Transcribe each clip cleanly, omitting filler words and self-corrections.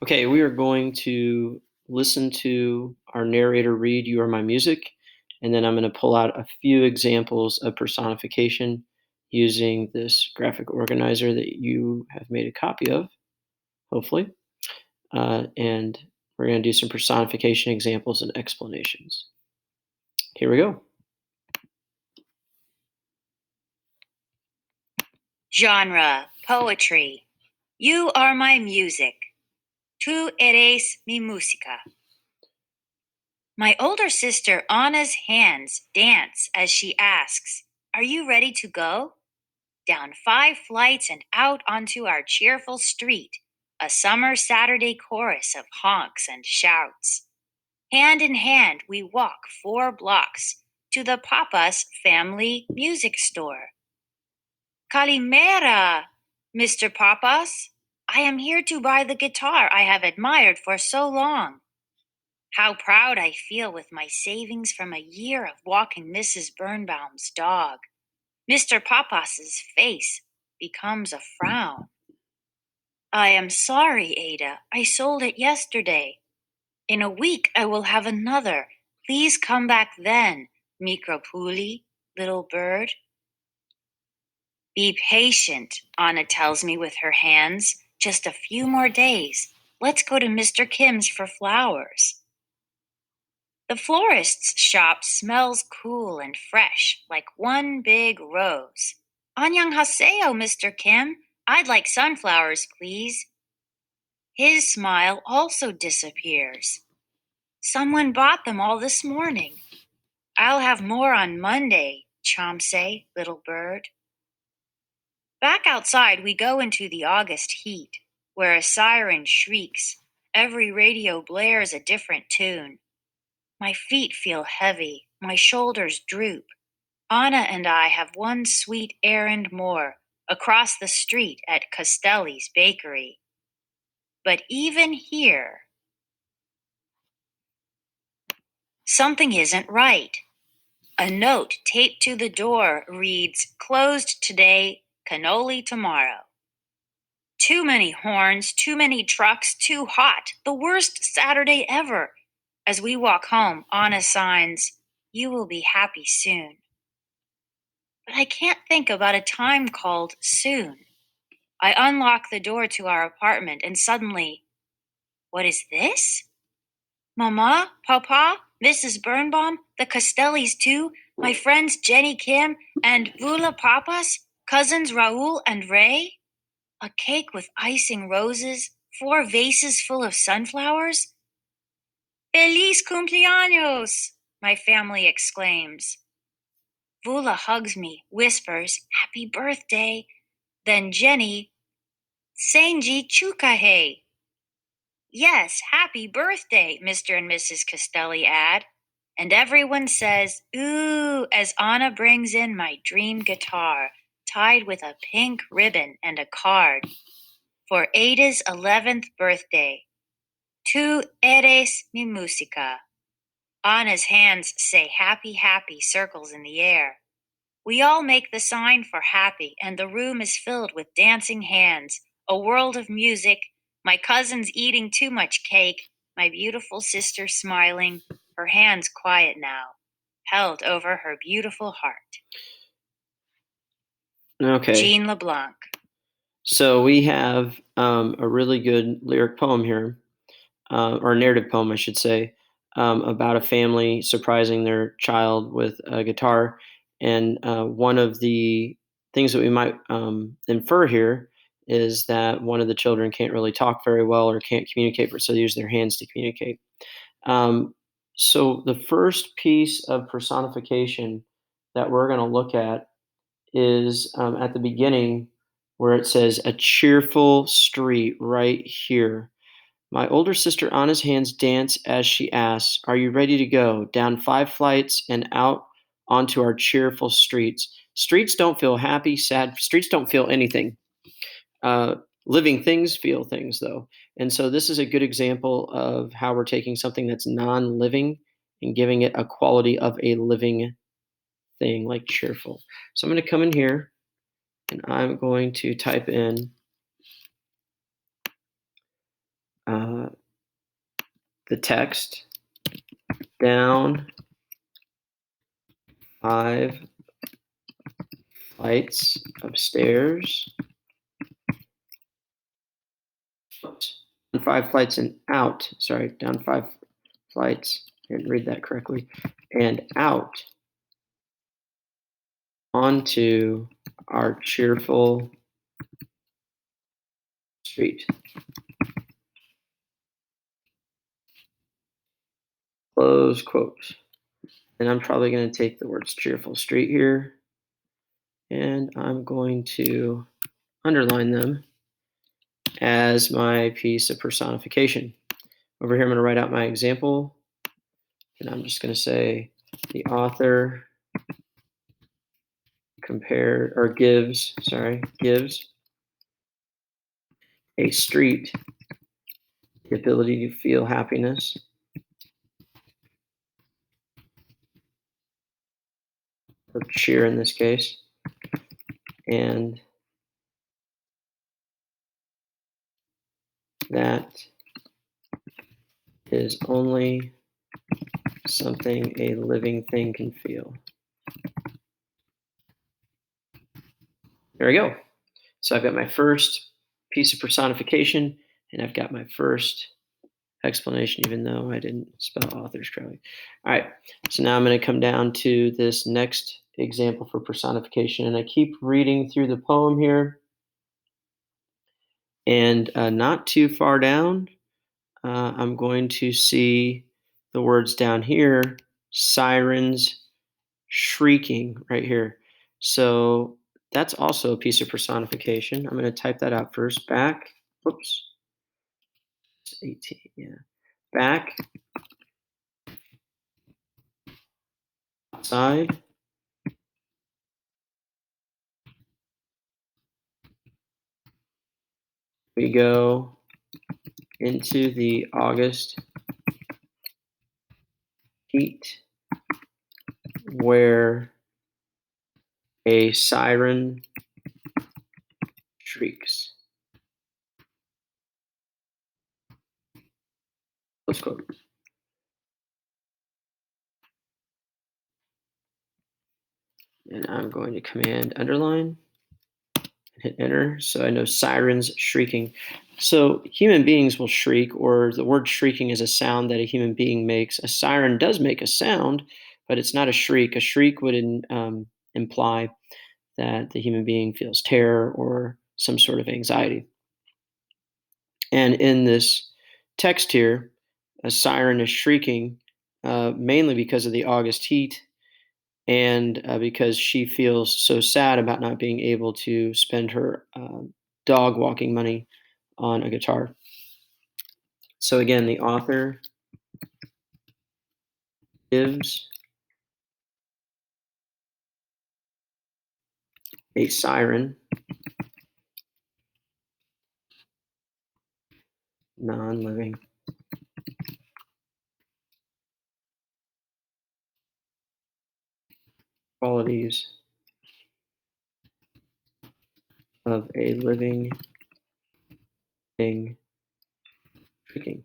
Okay, we are going to listen to our narrator read You Are My Music, and then I'm going to pull out a few examples of personification using this graphic organizer that you have made a copy of, hopefully. And we're going to do some personification examples and explanations. Here we go. Genre, poetry. You are my music. Tú eres mi música. My older sister Anna's hands dance as she asks, "Are you ready to go?" Down 5 flights and out onto our cheerful street, a summer Saturday chorus of honks and shouts. Hand in hand, we walk 4 blocks to the Papa's family music store. Calimera, Mr. Papas. I am here to buy the guitar I have admired for so long. How proud I feel with my savings from a year of walking Mrs. Birnbaum's dog. Mr. Papas's face becomes a frown. I am sorry, Ada. I sold it yesterday. In a week I will have another. Please come back then, Micropuli, little bird. Be patient, Anna tells me with her hands. Just a few more days. Let's go to Mr. Kim's for flowers. The florist's shop smells cool and fresh, like one big rose. Annyeonghaseyo, Mr. Kim. I'd like sunflowers, please. His smile also disappears. Someone bought them all this morning. I'll have more on Monday, Chomsay, little bird. Back outside, we go into the August heat, where a siren shrieks. Every radio blares a different tune. My feet feel heavy, my shoulders droop. Anna and I have one sweet errand more, across the street at Costelli's bakery. But even here, something isn't right. A note taped to the door reads, "Closed today, cannoli tomorrow." Too many horns, too many trucks, too hot. The worst Saturday ever. As we walk home, Anna signs, "You will be happy soon." But I can't think about a time called soon. I unlock the door to our apartment and suddenly, what is this? Mama, Papa, Mrs. Birnbaum, the Costellis too, my friends Jenny Kim and Vula Papas, cousins Raoul and Ray? A cake with icing roses, 4 vases full of sunflowers? Feliz cumpleaños! My family exclaims. Vula hugs me, whispers, "Happy birthday." Then Jenny, "Senji chukahe." Yes, happy birthday, Mr. and Mrs. Costelli add. And everyone says, "Ooh," as Anna brings in my dream guitar, tied with a pink ribbon and a card. For Ada's 11th birthday. Tú eres mi música. Anna's hands say happy, happy circles in the air. We all make the sign for happy, and the room is filled with dancing hands, a world of music, my cousins eating too much cake, my beautiful sister smiling, her hands quiet now, held over her beautiful heart. Okay. Jean LeBlanc. So we have a really good lyric poem here, or narrative poem, I should say, about a family surprising their child with a guitar. And one of the things that we might infer here is that one of the children can't really talk very well or can't communicate, so they use their hands to communicate. So the first piece of personification that we're going to look at is at the beginning where it says, "A cheerful street right here." My older sister Anna's hands dance as she asks, "Are you ready to go?" Down 5 flights and out onto our cheerful streets. Streets don't feel happy, sad. Streets don't feel anything. Living things feel things, though. And so this is a good example of how we're taking something that's non-living and giving it a quality of a living thing, like cheerful. So I'm going to come in here and I'm going to type in the text down 5 flights of stairs. Down 5 flights and out. Sorry, down 5 flights. I didn't read that correctly. And out onto our cheerful street. Close quote. And I'm probably going to take the words cheerful street here, and I'm going to underline them as my piece of personification. Over here, I'm going to write out my example, and I'm just going to say the author gives a street the ability to feel happiness or cheer in this case, and that is only something a living thing can feel. There we go. So I've got my first piece of personification, and I've got my first explanation, even though I didn't spell authors correctly. All right, so now I'm going to come down to this next example for personification, and I keep reading through the poem here, and not too far down, I'm going to see the words down here, sirens, shrieking right here. So that's also a piece of personification. I'm going to type that out first. Back, whoops, 18, yeah. Back, outside, we go into the August heat where a siren shrieks. Close quote. And I'm going to command underline and hit enter so I know sirens shrieking. So human beings will shriek, or the word shrieking is a sound that a human being makes. A siren does make a sound, but it's not a shriek. A shriek would imply that the human being feels terror or some sort of anxiety. And in this text here, a siren is shrieking mainly because of the August heat and because she feels so sad about not being able to spend her dog walking money on a guitar. So again, the author gives a siren non-living qualities of a living thing shrieking.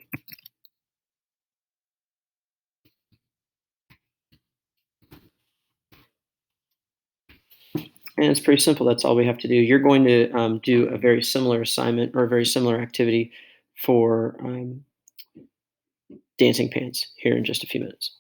And it's pretty simple. That's all we have to do. You're going to do a very similar assignment or a very similar activity for dancing pants here in just a few minutes.